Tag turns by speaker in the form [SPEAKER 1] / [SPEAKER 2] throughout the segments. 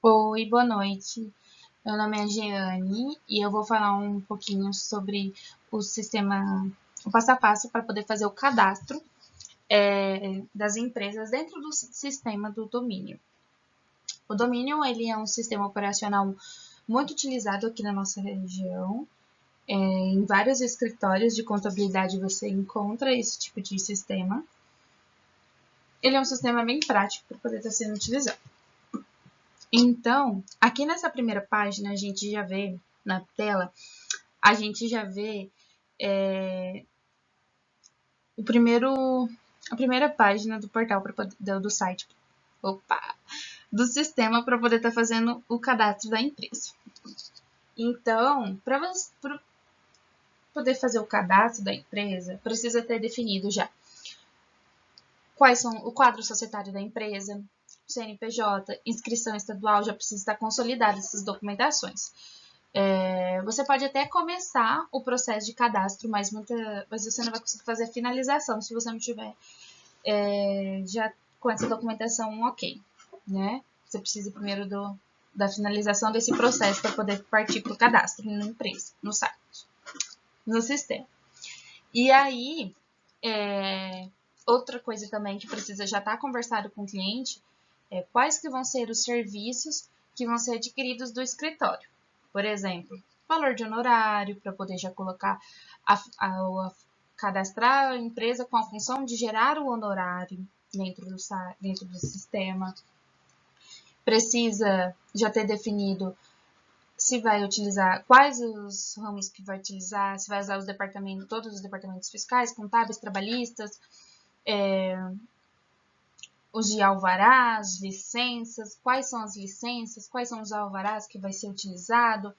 [SPEAKER 1] Oi, boa noite. Meu nome é Jeane e eu vou falar um pouquinho sobre o sistema, o passo a passo para poder fazer o cadastro das empresas dentro do sistema do domínio. O domínio ele é um sistema operacional muito utilizado aqui na nossa região. Em vários escritórios de contabilidade você encontra esse tipo de sistema. Ele é um sistema bem prático para poder estar sendo utilizado. Então, aqui nessa primeira página, a gente já vê na tela, a gente já vê o a primeira página do portal do site, do sistema para poder estar fazendo o cadastro da empresa. Então, para poder fazer o cadastro da empresa, precisa ter definido já quais são o quadro societário da empresa, CNPJ, inscrição estadual, já precisa estar consolidada essas documentações. Você pode até começar o processo de cadastro, mas você não vai conseguir fazer a finalização se você não tiver já com essa documentação ok, né? Você precisa primeiro da finalização desse processo para poder partir para o cadastro na empresa, no site, no sistema. E aí, outra coisa também que precisa já estar conversado com o cliente é quais que vão ser os serviços que vão ser adquiridos do escritório. Por exemplo, valor de honorário, para poder já colocar, cadastrar a empresa com a função de gerar o honorário dentro do sistema. Precisa já ter definido se vai utilizar, quais os ramos que vai utilizar, se vai usar todos os departamentos fiscais, contábeis, trabalhistas, os de alvarás, licenças, quais são as licenças, quais são os alvarás que vai ser utilizado,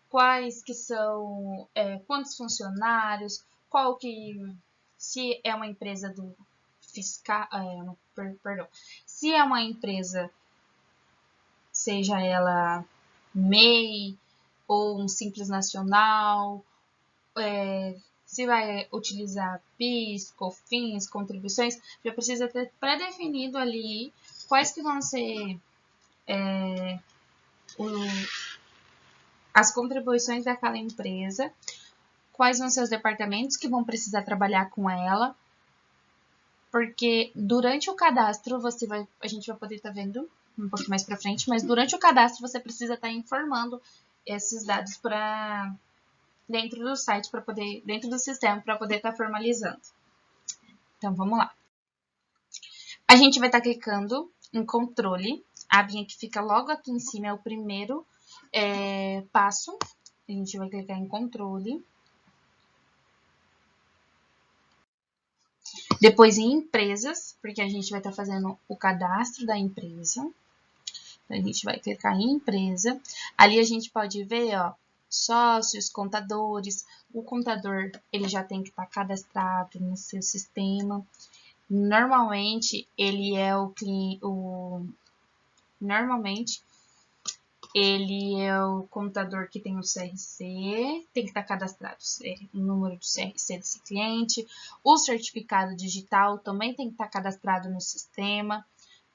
[SPEAKER 1] quais que são, quantos funcionários, se é uma empresa do fiscal, perdão, se é uma empresa, seja ela MEI ou um simples nacional, se vai utilizar PIS, COFINS, contribuições, já precisa ter pré-definido ali quais que vão ser as contribuições daquela empresa, quais vão ser os departamentos que vão precisar trabalhar com ela, porque durante o cadastro a gente vai poder estar vendo um pouco mais para frente, mas durante o cadastro você precisa estar informando esses dados para dentro do site para poder, dentro do sistema para poder estar formalizando. Então vamos lá. A gente vai estar clicando em controle, a abinha que fica logo aqui em cima é o primeiro passo. A gente vai clicar em controle. Depois em empresas, porque a gente vai estar fazendo o cadastro da empresa. Então, a gente vai clicar em empresa. Ali a gente pode ver, ó, sócios, contadores. O contador, ele já tem que estar cadastrado no seu sistema. Normalmente, ele é Normalmente, ele é o contador que tem o CRC, tem que estar cadastrado o número do CRC desse cliente. O certificado digital também tem que estar cadastrado no sistema,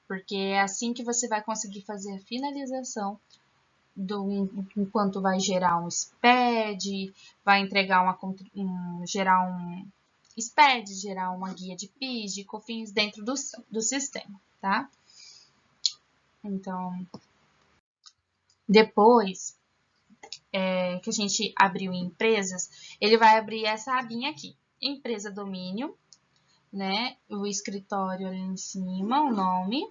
[SPEAKER 1] porque é assim que você vai conseguir fazer a finalização enquanto vai gerar um SPED, vai entregar gerar um SPED, gerar uma guia de PIS, de COFINS dentro do sistema, tá? Então, depois que a gente abriu em empresas, ele vai abrir essa abinha aqui. Empresa domínio, né? O escritório ali em cima, o nome.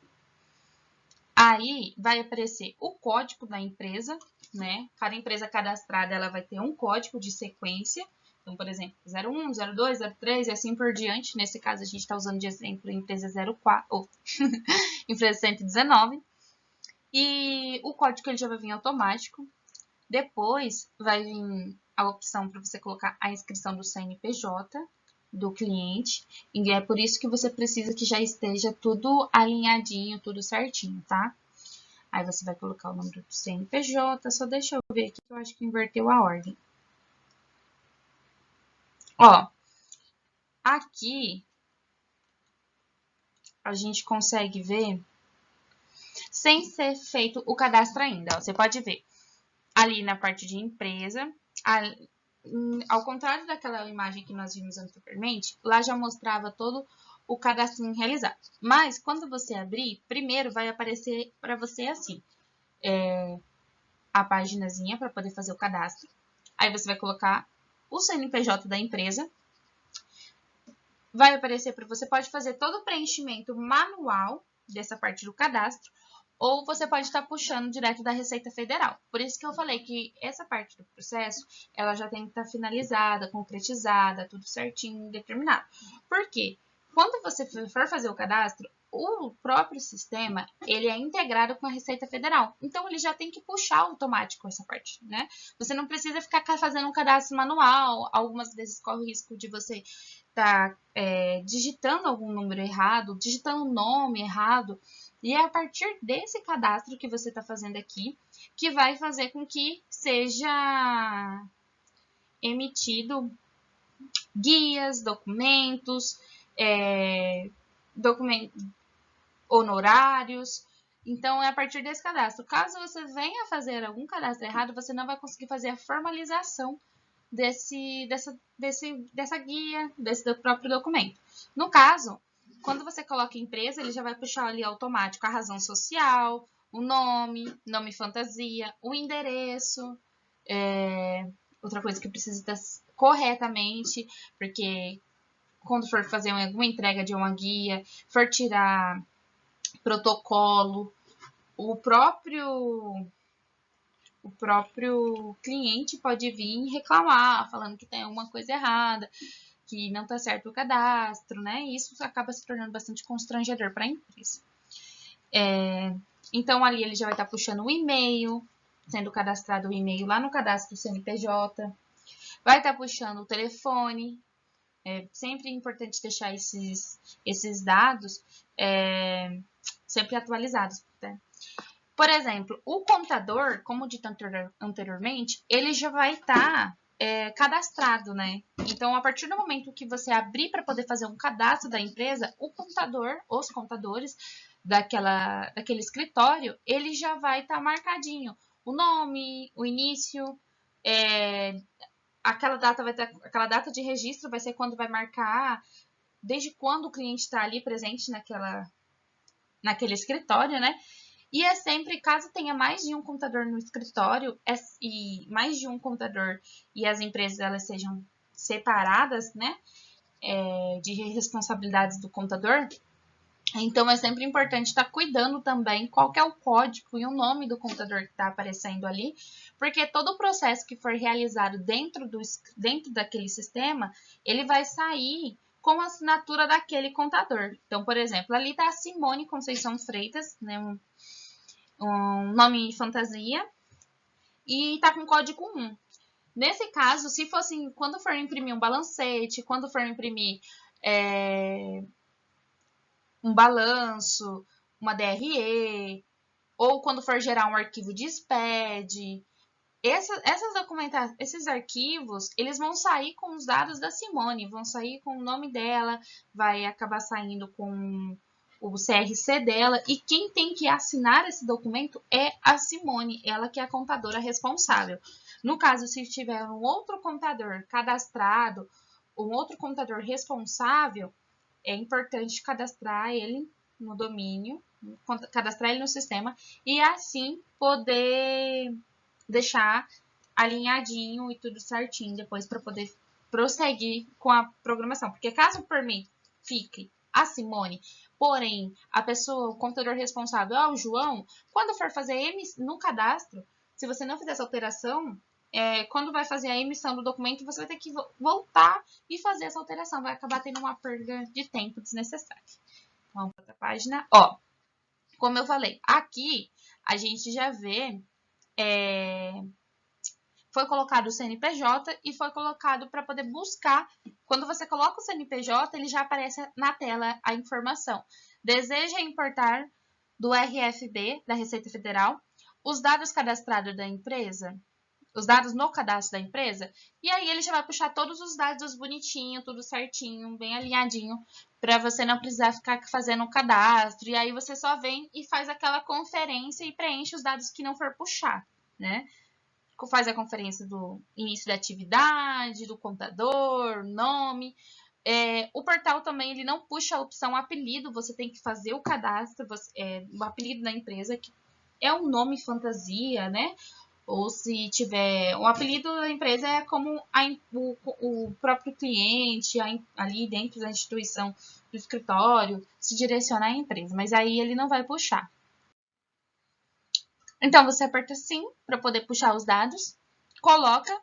[SPEAKER 1] Aí vai aparecer o código da empresa, né? Cada empresa cadastrada ela vai ter um código de sequência. Então, por exemplo, 01, 02, 03 e assim por diante. Nesse caso, a gente está usando de exemplo a empresa 04, ou empresa 119. E o código ele já vai vir automático. Depois vai vir a opção para você colocar a inscrição do CNPJ do cliente. E é por isso que você precisa que já esteja tudo alinhadinho, tudo certinho, tá? Aí você vai colocar o número do CNPJ. Só deixa eu ver aqui que eu acho que inverteu a ordem. Ó, aqui a gente consegue ver sem ser feito o cadastro ainda. Ó, você pode ver ali na parte de empresa, ao contrário daquela imagem que nós vimos anteriormente, lá já mostrava todo o cadastro realizado. Mas quando você abrir, primeiro vai aparecer para você assim, a paginazinha para poder fazer o cadastro. Aí você vai colocar o CNPJ da empresa. Vai aparecer para você, pode fazer todo o preenchimento manual dessa parte do cadastro, ou você pode estar puxando direto da Receita Federal. Por isso que eu falei que essa parte do processo, ela já tem que estar finalizada, concretizada, tudo certinho, determinado. Por quê? Quando você for fazer o cadastro, o próprio sistema, ele é integrado com a Receita Federal. Então, ele já tem que puxar automático essa parte, né? Você não precisa ficar fazendo um cadastro manual. Algumas vezes corre o risco de você estar digitando algum número errado, digitando um nome errado. E é a partir desse cadastro que você está fazendo aqui, que vai fazer com que seja emitido guias, documentos, honorários. Então, é a partir desse cadastro. Caso você venha fazer algum cadastro errado, você não vai conseguir fazer a formalização dessa guia, desse próprio documento. No caso, quando você coloca empresa, ele já vai puxar ali automático a razão social, o nome fantasia, o endereço, outra coisa que precisa estar corretamente, porque quando for fazer alguma entrega de uma guia, for tirar protocolo, o próprio cliente pode vir reclamar, falando que tem alguma coisa errada, que não está certo o cadastro, né? E isso acaba se tornando bastante constrangedor para a empresa. Então, ali ele já vai estar puxando o e-mail, sendo cadastrado o e-mail lá no cadastro CNPJ. Vai estar puxando o telefone. É sempre importante deixar esses dados sempre atualizados. Né? Por exemplo, o contador, como dito anteriormente, ele já vai estar cadastrado, né? Então, a partir do momento que você abrir para poder fazer um cadastro da empresa, os contadores daquele escritório, ele já vai estar marcadinho. O nome, o início, aquela data de registro vai ser quando vai marcar desde quando o cliente está ali presente naquele escritório, né? E é sempre, caso tenha mais de um contador no escritório, e mais de um contador e as empresas elas sejam separadas, né, de responsabilidades do contador, então é sempre importante estar cuidando também qual que é o código e o nome do contador que está aparecendo ali, porque todo o processo que for realizado dentro daquele sistema, ele vai sair com a assinatura daquele contador. Então, por exemplo, ali está a Simone Conceição Freitas, né, um nome fantasia, e tá com código 1. Nesse caso, se fosse quando for imprimir um balancete, quando for imprimir um balanço, uma DRE, ou quando for gerar um arquivo de SPED, esses arquivos, eles vão sair com os dados da Simone, vão sair com o nome dela, vai acabar saindo com o CRC dela, e quem tem que assinar esse documento é a Simone, ela que é a contadora responsável. No caso, se tiver um outro contador cadastrado, um outro contador responsável, é importante cadastrar ele no domínio, cadastrar ele no sistema, e assim poder deixar alinhadinho e tudo certinho depois para poder prosseguir com a programação. Porque caso por mim fique a Simone, porém a pessoa, o computador responsável é o João, quando for fazer no cadastro, se você não fizer essa alteração, quando vai fazer a emissão do documento, você vai ter que voltar e fazer essa alteração. Vai acabar tendo uma perda de tempo desnecessária. Vamos para outra página. Ó, como eu falei, aqui a gente já vê foi colocado o CNPJ e foi colocado para poder buscar. Quando você coloca o CNPJ, ele já aparece na tela a informação. Deseja importar do RFB, da Receita Federal, os dados cadastrados da empresa? os dados no cadastro da empresa, e aí ele já vai puxar todos os dados bonitinho, tudo certinho, bem alinhadinho, para você não precisar ficar fazendo o cadastro, e aí você só vem e faz aquela conferência e preenche os dados que não for puxar, né? Faz a conferência do início da atividade, do contador, nome. O portal também ele não puxa a opção apelido, você tem que fazer o cadastro, o apelido da empresa, que é um nome fantasia, né? Ou se tiver um apelido da empresa é como o próprio cliente ali dentro da instituição do escritório se direcionar à empresa, mas aí ele não vai puxar. Então você aperta sim para poder puxar os dados, coloca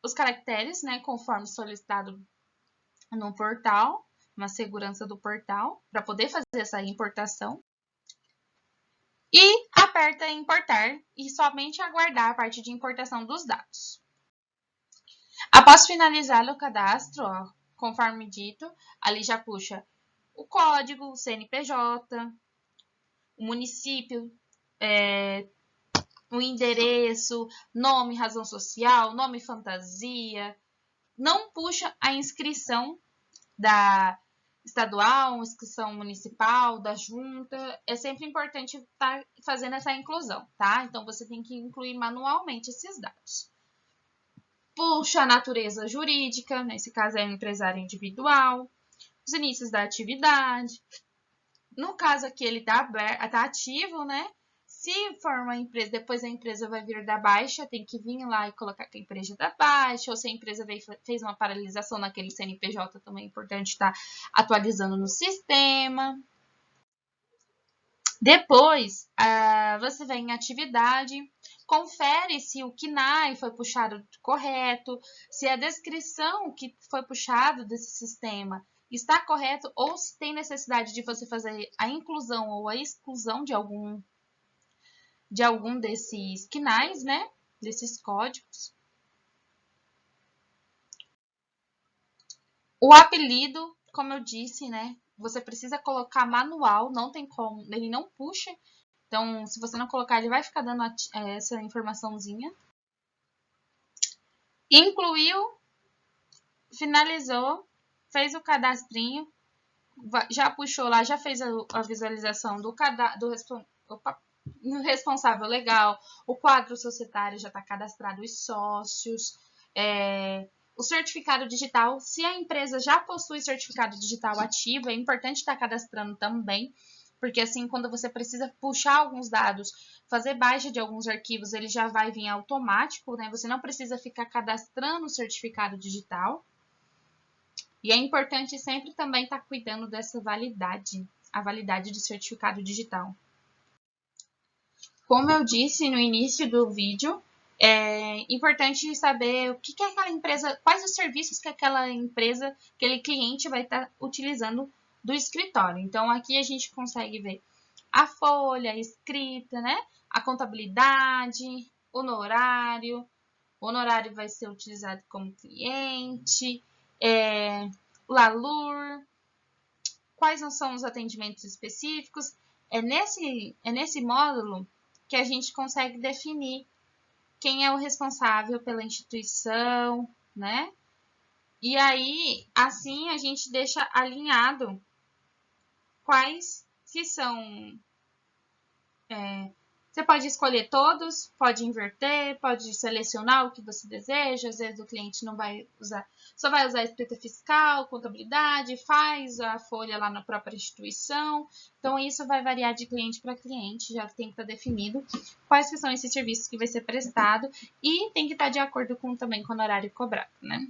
[SPEAKER 1] os caracteres, né, conforme solicitado no portal, uma segurança do portal, para poder fazer essa importação. E aperta em importar e somente aguardar a parte de importação dos dados. Após finalizar o cadastro, ó, conforme dito, ali já puxa o código, o CNPJ, o município, o endereço, nome, razão social, nome fantasia. Não puxa a inscrição da estadual, inscrição municipal, da junta. É sempre importante estar fazendo essa inclusão, tá? Então, você tem que incluir manualmente esses dados. Puxa a natureza jurídica, nesse caso é um empresário individual, os inícios da atividade. No caso aqui, ele tá ativo, né? Se for uma empresa, depois a empresa vai vir da baixa, tem que vir lá e colocar que a empresa da baixa, ou se a empresa fez uma paralisação naquele CNPJ, também é importante estar atualizando no sistema. Depois, você vem em atividade, confere se o KNAI foi puxado correto, se a descrição que foi puxado desse sistema está correto, ou se tem necessidade de você fazer a inclusão ou a exclusão de algum desses KNAIs, né? Desses códigos. O apelido, como eu disse, né? Você precisa colocar manual, não tem como, ele não puxa. Então, se você não colocar, ele vai ficar dando essa informaçãozinha. Incluiu, finalizou, fez o cadastrinho, já puxou lá, já fez a visualização do responsável legal, o quadro societário já está cadastrado, os sócios, o certificado digital. Se a empresa já possui certificado digital ativo, é importante estar cadastrando também, porque assim, quando você precisa puxar alguns dados, fazer baixa de alguns arquivos, ele já vai vir automático, né? Você não precisa ficar cadastrando o certificado digital. E é importante sempre também estar cuidando dessa validade, a validade do certificado digital. Como eu disse no início do vídeo, é importante saber o que é aquela empresa, quais os serviços que aquela empresa, aquele cliente vai estar utilizando do escritório. Então, aqui a gente consegue ver a folha, a escrita, né? A contabilidade, honorário. O honorário vai ser utilizado como cliente, o LALUR, quais não são os atendimentos específicos. É nesse módulo que a gente consegue definir quem é o responsável pela instituição, né? E aí, assim, a gente deixa alinhado quais que são... você pode escolher todos, pode inverter, pode selecionar o que você deseja. Às vezes o cliente não vai usar, só vai usar a escrita fiscal, contabilidade, faz a folha lá na própria instituição. Então, isso vai variar de cliente para cliente, já tem que estar definido quais que são esses serviços que vai ser prestado e tem que estar de acordo também com o horário cobrado, né?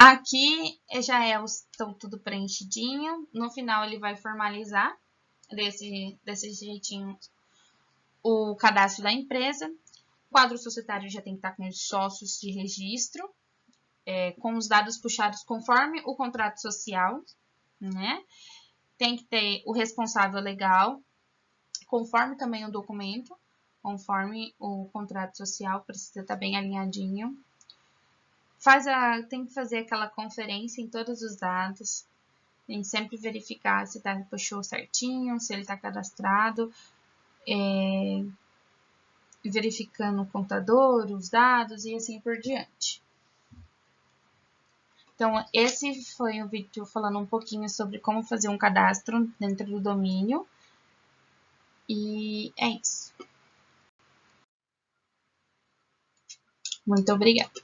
[SPEAKER 1] Aqui já estão tudo preenchidinho. No final ele vai formalizar desse jeitinho o cadastro da empresa. O quadro societário já tem que estar com os sócios de registro, com os dados puxados conforme o contrato social, né? Tem que ter o responsável legal, conforme também o documento, conforme o contrato social, precisa estar bem alinhadinho. Tem que fazer aquela conferência em todos os dados. Tem que sempre verificar se puxou certinho, se ele está cadastrado. verificando o contador, os dados e assim por diante. Então, esse foi o vídeo falando um pouquinho sobre como fazer um cadastro dentro do domínio. E é isso. Muito obrigada.